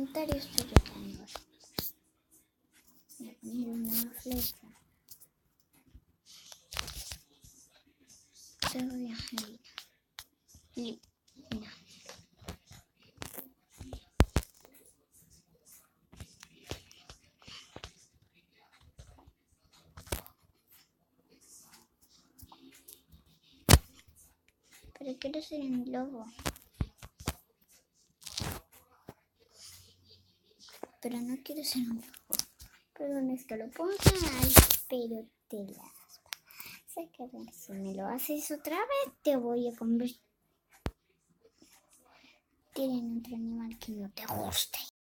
comentarios, pero tengo. Voy a poner una flecha. Te voy a hacer. No. Pero quiero ser un globo. Pero no quiero ser un globo. Perdón, esto lo pongo mal, pero te las vas a quedar. Si me lo haces otra vez, te voy a convertir en otro animal que no te guste.